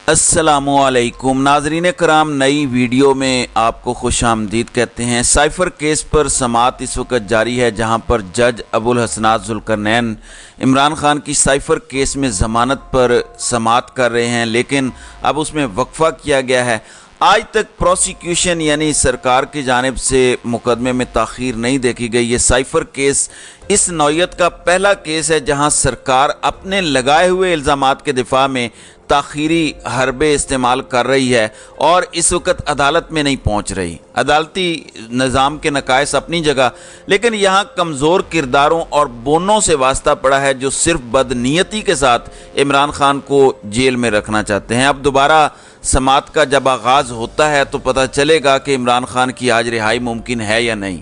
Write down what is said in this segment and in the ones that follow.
अस्सलामुअलैकुम नाजरीन कराम, नई वीडियो में आपको खुश आमदीद कहते हैं। साइफर केस पर समाअत इस वक्त जारी है, जहां पर जज अबुल हसनात जुल्करनैन इमरान खान की साइफर केस में ज़मानत पर समाअत कर रहे हैं, लेकिन अब उसमें वक्फा किया गया है। आज तक प्रोसिक्यूशन यानी सरकार की जानिब से मुकदमे में ताख़ीर नहीं देखी गई। ये साइफर केस इस नौयत का पहला केस है जहां सरकार अपने लगाए हुए इल्ज़ामात के दिफा में ताख़ीरी हरबे इस्तेमाल कर रही है और इस वक्त अदालत में नहीं पहुंच रही। अदालती निज़ाम के नकाइस अपनी जगह, लेकिन यहाँ कमज़ोर किरदारों और बोनों से वास्ता पड़ा है जो सिर्फ बदनीयती के साथ इमरान खान को जेल में रखना चाहते हैं। अब दोबारा समाअत का जब आगाज़ होता है तो पता चलेगा कि इमरान खान की आज रिहाई मुमकिन है या नहीं।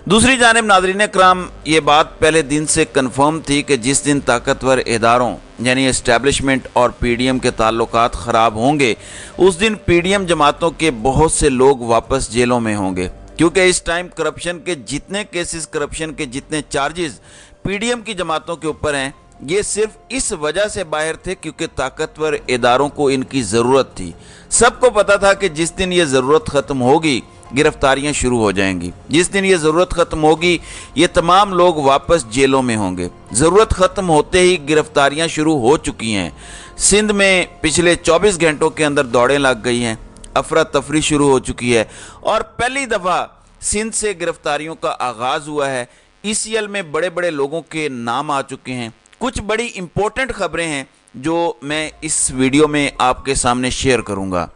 दूसरी जानिब नाज़रीन कराम, ये बात पहले दिन से कन्फर्म थी कि जिस दिन ताकतवर इदारों यानी एस्टैब्लिशमेंट और पीडीएम के ताल्लुकात ख़राब होंगे, उस दिन पीडीएम जमातों के बहुत से लोग वापस जेलों में होंगे, क्योंकि इस टाइम करप्शन के जितने केसेस, करप्शन के जितने चार्जेस पीडीएम की जमातों के ऊपर हैं, ये सिर्फ इस वजह से बाहर थे क्योंकि ताकतवर इदारों को इनकी ज़रूरत थी। सबको पता था कि जिस दिन ये ज़रूरत ख़त्म होगी गिरफ्तारियां शुरू हो जाएंगी। जिस दिन ये ज़रूरत ख़त्म होगी ये तमाम लोग वापस जेलों में होंगे। ज़रूरत ख़त्म होते ही गिरफ्तारियां शुरू हो चुकी हैं। सिंध में पिछले 24 घंटों के अंदर दौड़ें लग गई हैं, अफरा तफरी शुरू हो चुकी है और पहली दफ़ा सिंध से गिरफ्तारियों का आगाज़ हुआ है। ईसीएल में बड़े बड़े लोगों के नाम आ चुके हैं। कुछ बड़ी इंपॉर्टेंट खबरें हैं जो मैं इस वीडियो में आपके सामने शेयर करूँगा।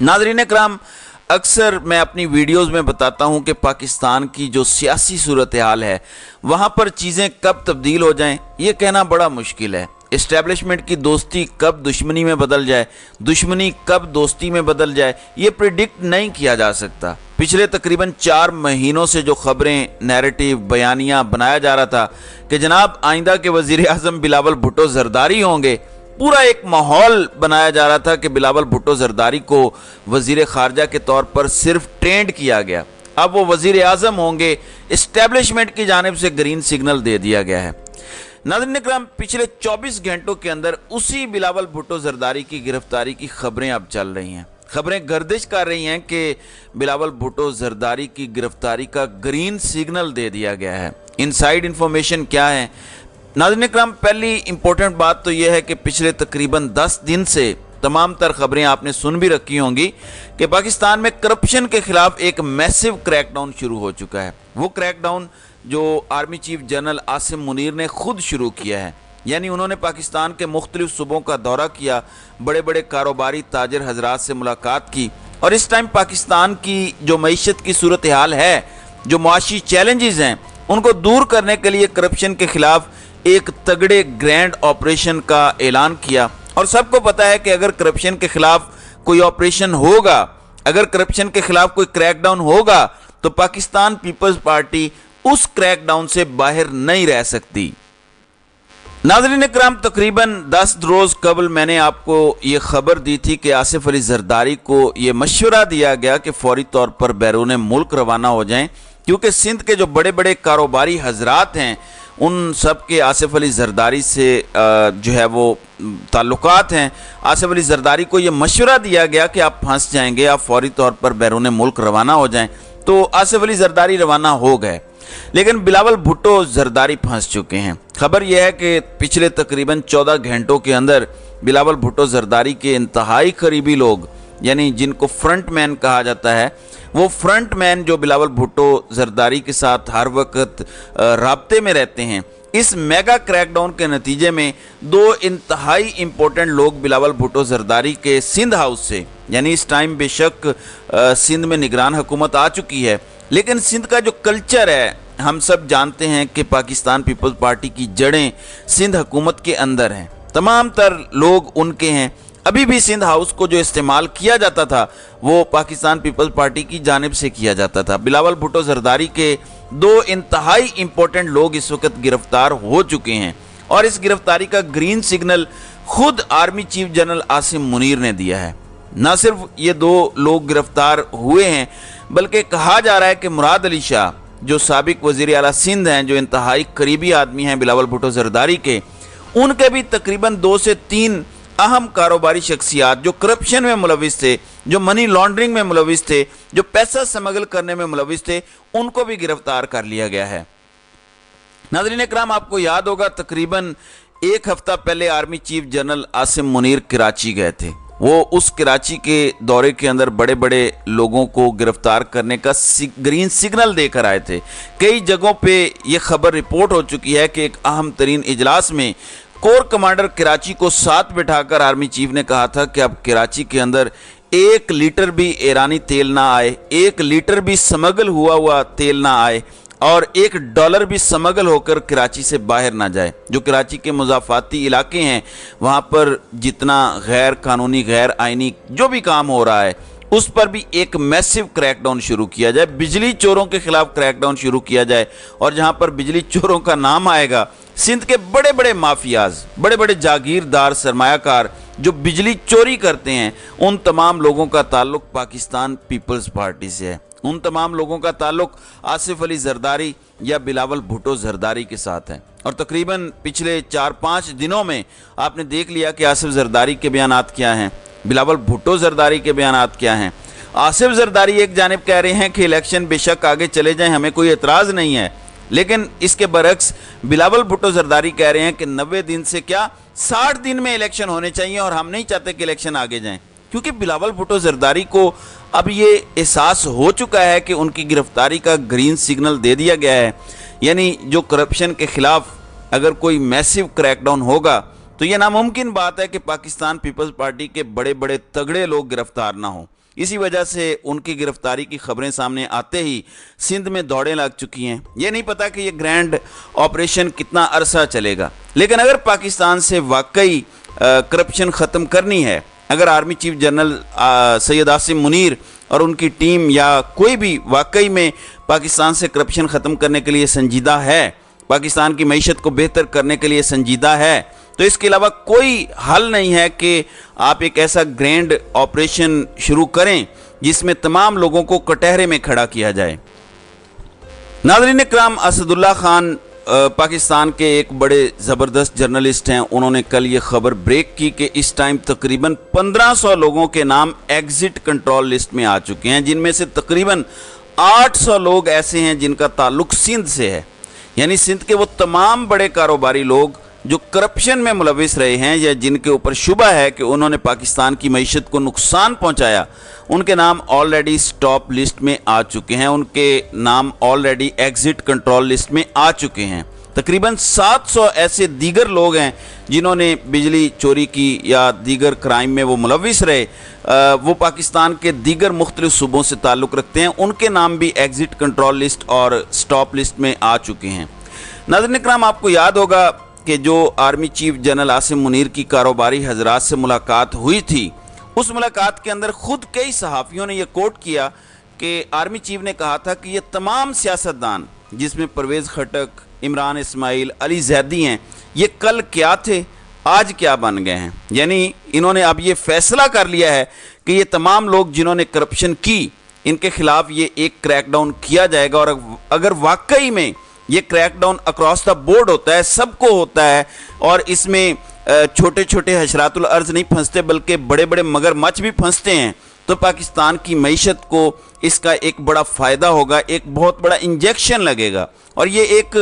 नाज़रीन कराम, अक्सर मैं अपनी वीडियोस में बताता हूं कि पाकिस्तान की जो सियासी सूरत हाल है वहां पर चीज़ें कब तब्दील हो जाएं ये कहना बड़ा मुश्किल है। इस्टेब्लिशमेंट की दोस्ती कब दुश्मनी में बदल जाए, दुश्मनी कब दोस्ती में बदल जाए, ये प्रिडिक्ट नहीं किया जा सकता। पिछले तकरीबन 4 महीनों से जो खबरें, नैरेटिव, बयानियाँ बनाया जा रहा था कि जनाब आइंदा के वज़ीर आज़म बिलावल भुट्टो ज़रदारी होंगे, पूरा एक माहौल बनाया जा रहा था कि बिलावल भुट्टो ज़रदारी को वज़ीर ख़ारजा के तौर पर सिर्फ ट्रेंड किया गया, अब वो वज़ीर आज़म होंगे। इस्टेब्लिशमेंट की जानिब से ग्रीन सिग्नल दे दिया गया है। नाज़रीन कराम, पिछले 24 घंटों के अंदर उसी बिलावल भुट्टो ज़रदारी की गिरफ्तारी की खबरें अब चल रही हैं। खबरें गर्दिश कर रही हैं कि बिलावल भुट्टो ज़रदारी की गिरफ्तारी का ग्रीन सिग्नल दे दिया गया है। इनसाइड इन्फॉर्मेशन क्या है नाज़रीन कराम? पहली इंपॉर्टेंट बात तो यह है कि पिछले तकरीबन 10 दिन से तमाम तर खबरें आपने सुन भी रखी होंगी कि पाकिस्तान में करप्शन के खिलाफ एक मैसिव क्रैकडाउन शुरू हो चुका है। वो क्रैकडाउन जो army chief general Asim Munir ने खुद शुरू किया है, यानी उन्होंने पाकिस्तान के मुख्तलिफ सूबों का दौरा किया, बड़े बड़े कारोबारी ताजर हजरात से मुलाकात की और इस टाइम पाकिस्तान की जो मईशत की सूरत हाल है, जो मुआशी चैलेंजेस हैं, उनको दूर करने के लिए करप्शन के खिलाफ एक तगड़े ग्रैंड ऑपरेशन का ऐलान किया। और सबको पता है कि अगर करप्शन के खिलाफ कोई ऑपरेशन होगा, अगर करप्शन के खिलाफ कोई क्रैकडाउन होगा तो पाकिस्तान पीपल्स पार्टी उस क्रैकडाउन से बाहर नहीं रह सकती। नाज़रीन कराम, तकरीबन 10 रोज़ कबल मैंने आपको ये खबर दी थी कि आसिफ अली ज़रदारी को ये मशवरा दिया गया कि फौरी तौर पर बैरून मुल्क रवाना हो जाएं, क्योंकि सिंध के जो बड़े बड़े कारोबारी हजरात हैं उन सब के आसिफ अली ज़रदारी से जो है वो ताल्लुकात हैं। आसिफ अली ज़रदारी को ये मशवरा दिया गया कि आप फंस जाएंगे, आप फौरी तौर पर बैरून मुल्क रवाना हो जाएं। तो आसिफ अली ज़रदारी रवाना हो गए, लेकिन बिलावल भुट्टो ज़रदारी फंस चुके हैं। खबर यह है कि पिछले तकरीबन 14 घंटों के अंदर बिलावल भुट्टो ज़रदारी के इंतहाई करीबी लोग, यानी जिनको फ्रंट मैन कहा जाता है, वो फ्रंट मैन जो बिलावल भुट्टो ज़रदारी के साथ हर वक्त राब्ते में रहते हैं, इस मेगा क्रैकडाउन के नतीजे में 2 इंतहाई इम्पोर्टेंट लोग बिलावल भुट्टो ज़रदारी के सिंध हाउस से, यानी इस टाइम बेशक सिंध में निगरान हुकूमत आ चुकी है, लेकिन सिंध का जो कल्चर है, हम सब जानते हैं कि पाकिस्तान पीपल्स पार्टी की जड़ें सिंध हुकूमत के अंदर हैं, तमाम तर लोग उनके हैं। अभी भी सिंध हाउस को जो इस्तेमाल किया जाता था वो पाकिस्तान पीपल्स पार्टी की जानिब से किया जाता था। बिलावल भुट्टो ज़रदारी के 2 इंतहाई इम्पोर्टेंट लोग इस वक्त गिरफ्तार हो चुके हैं और इस गिरफ्तारी का ग्रीन सिग्नल खुद army chief general Asim Munir ने दिया है। न सिर्फ ये 2 लोग गिरफ्तार हुए हैं, बल्कि कहा जा रहा है कि मुराद अली शाह जो साबिक वज़ीर आला सिंध हैं, जो इंतहाई करीबी आदमी हैं बिलावल भुट्टो ज़रदारी के, उनके भी तकरीबन 2 से 3 अहम कारोबारी शख्सियात जो करप्शन में मुलविस थे, जो मनी लॉन्ड्रिंग में मुलविस थे, जो पैसा स्मगल करने में मुलविस थे, उनको भी गिरफ्तार कर लिया गया है। नाज़रीन इकराम, आपको याद होगा तकरीबन एक हफ्ता पहले army chief general Asim Munir Karachi गए थे। वो उस कराची के दौरे के अंदर बड़े बड़े लोगों को गिरफ्तार करने का ग्रीन सिग्नल देकर आए थे। कई जगहों पे ये खबर रिपोर्ट हो चुकी है कि एक अहम तरीन इजलास में कोर कमांडर कराची को साथ बिठाकर आर्मी चीफ ने कहा था कि अब कराची के अंदर 1 लीटर भी ईरानी तेल ना आए, 1 लीटर भी स्मगल हुआ तेल ना आए और $1 भी स्मगल होकर कराची से बाहर ना जाए। जो कराची के मुज़ाफ़ाती इलाके हैं वहाँ पर जितना गैर कानूनी गैर आइनी जो भी काम हो रहा है उस पर भी एक मैसिव क्रैकडाउन शुरू किया जाए, बिजली चोरों के खिलाफ क्रैकडाउन शुरू किया जाए। और जहाँ पर बिजली चोरों का नाम आएगा, सिंध के बड़े बड़े माफियाज, बड़े बड़े जागीरदार सरमायाकार जो बिजली चोरी करते हैं, उन तमाम लोगों का ताल्लुक पाकिस्तान पीपल्स पार्टी से है। उन तमाम लोगों का ताल्लुक आसिफ अली जरदारी या बिलावल भुट्टो जरदारी के साथ है। और तकरीबन पिछले 4-5 दिनों में आपने देख लिया कि आसिफ जरदारी के बयानात क्या हैं, बिलावल भुट्टो जरदारी के बयानात क्या हैं। आसिफ जरदारी एक जानिब कह रहे हैं कि इलेक्शन बेशक आगे चले जाएं, हमें कोई एतराज़ नहीं है, लेकिन इसके बरक्स बिलावल भुट्टो जरदारी कह रहे हैं कि 90 दिन से क्या 60 दिन में इलेक्शन होने चाहिए और हम नहीं चाहते कि इलेक्शन आगे जाएं। क्योंकि बिलावल भुट्टो जरदारी को अब ये एहसास हो चुका है कि उनकी गिरफ्तारी का ग्रीन सिग्नल दे दिया गया है। यानी जो करप्शन के खिलाफ अगर कोई मैसिव क्रैकडाउन होगा तो यह नामुमकिन बात है कि पाकिस्तान पीपल्स पार्टी के बड़े बड़े तगड़े लोग गिरफ्तार ना हों। इसी वजह से उनकी गिरफ्तारी की खबरें सामने आते ही सिंध में दौड़ें लग चुकी हैं। ये नहीं पता कि ये ग्रैंड ऑपरेशन कितना अरसा चलेगा, लेकिन अगर पाकिस्तान से वाकई करप्शन ख़त्म करनी है, अगर army chief general Syed Asim Munir और उनकी टीम या कोई भी वाकई में पाकिस्तान से करप्शन ख़त्म करने के लिए संजीदा है, पाकिस्तान की मईशत को बेहतर करने के लिए संजीदा है, तो इसके अलावा कोई हल नहीं है कि आप एक ऐसा ग्रैंड ऑपरेशन शुरू करें जिसमें तमाम लोगों को कटहरे में खड़ा किया जाए। नाज़रीन इकराम, असदुल्ला खान पाकिस्तान के एक बड़े ज़बरदस्त जर्नलिस्ट हैं। उन्होंने कल ये खबर ब्रेक की कि इस टाइम तकरीबन 1500 लोगों के नाम एग्ज़िट कंट्रोल लिस्ट में आ चुके हैं, जिनमें से तकरीबन 800 लोग ऐसे हैं जिनका ताल्लुक सिंध से है। यानी सिंध के वो तमाम बड़े कारोबारी लोग जो करप्शन में मुलविस रहे हैं या जिनके ऊपर शुबा है कि उन्होंने पाकिस्तान की मईशत को नुकसान पहुंचाया, उनके नाम ऑलरेडी स्टॉप लिस्ट में आ चुके हैं, उनके नाम ऑलरेडी एग्ज़िट कंट्रोल लिस्ट में आ चुके हैं। तकरीबन 700 ऐसे दीगर लोग हैं जिन्होंने बिजली चोरी की या दीगर क्राइम में वो मुलविस रहे, वो पाकिस्तान के दीगर मुख्तलिफ सूबों से ताल्लुक़ रखते हैं, उनके नाम भी एग्ज़िट कंट्रोल लिस्ट और स्टॉप लिस्ट में आ चुके हैं। नाज़रीन इकराम, आपको याद होगा कि जो army chief general Asim Munir की कारोबारी हजरात से मुलाकात हुई थी, उस मुलाकात के अंदर खुद कई सहाफ़ियों ने यह कोट किया कि आर्मी चीफ ने कहा था कि ये तमाम सियासतदान जिसमें परवेज़ खटक, इमरान इस्माइल, अली जैदी हैं, ये कल क्या थे, आज क्या बन गए हैं। यानी इन्होंने अब ये फैसला कर लिया है कि ये तमाम लोग जिन्होंने करप्शन की, इनके खिलाफ ये एक क्रैकडाउन किया जाएगा। और अगर वाकई में ये क्रैकडाउन अक्रॉस द बोर्ड होता है, सबको होता है, और इसमें छोटे छोटे हशरातुल अर्ज नहीं फंसते बल्कि बड़े बड़े मगरमच्छ भी फंसते हैं, तो पाकिस्तान की मईशत को इसका एक बड़ा फ़ायदा होगा, एक बहुत बड़ा इंजेक्शन लगेगा और ये एक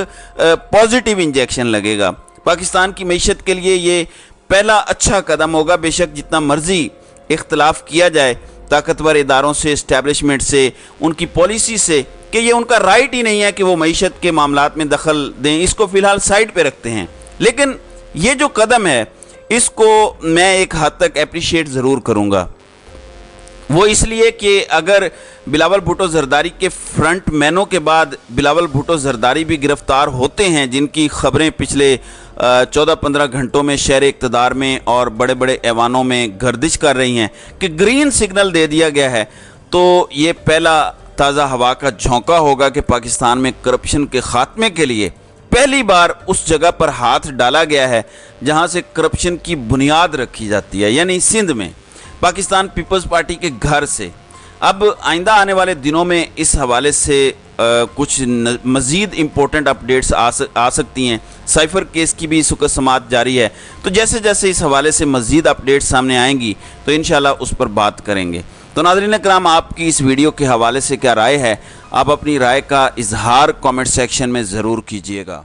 पॉजिटिव इंजेक्शन लगेगा। पाकिस्तान की मईशत के लिए ये पहला अच्छा कदम होगा। बेशक जितना मर्जी इख्तलाफ किया जाए ताकतवर इदारों से, इस्टेब्लिशमेंट से, उनकी पॉलिसी से, कि ये उनका राइट ही नहीं है कि वो मईशत के मामलात में दखल दें, इसको फ़िलहाल साइड पे रखते हैं। लेकिन ये जो कदम है इसको मैं एक हद तक अप्रिशिएट ज़रूर करूँगा। वो इसलिए कि अगर बिलावल भुट्टो जरदारी के फ्रंट मैनों के बाद बिलावल भुट्टो जरदारी भी गिरफ़्तार होते हैं, जिनकी खबरें पिछले 14-15 घंटों में शहर इक़्तिदार में और बड़े बड़े ऐवानों में गर्दिश कर रही हैं कि ग्रीन सिग्नल दे दिया गया है, तो ये पहला ताज़ा हवा का झोंका होगा कि पाकिस्तान में करप्शन के ख़ात्मे के लिए पहली बार उस जगह पर हाथ डाला गया है जहां से करप्शन की बुनियाद रखी जाती है, यानी सिंध में, पाकिस्तान पीपल्स पार्टी के घर से। अब आइंदा आने वाले दिनों में इस हवाले से کچھ مزید امپورٹنٹ اپڈیٹس آ سکتی ہیں۔ سائفر کیس کی بھی اس وقت سماعت جاری ہے، تو جیسے جیسے اس حوالے سے مزید اپڈیٹس سامنے آئیں گی تو انشاءاللہ اس پر بات کریں گے۔ تو ناظرین کرام، آپ کی اس ویڈیو کے حوالے سے کیا رائے ہے؟ آپ اپنی رائے کا اظہار کامنٹ سیکشن میں ضرور کیجئے گا۔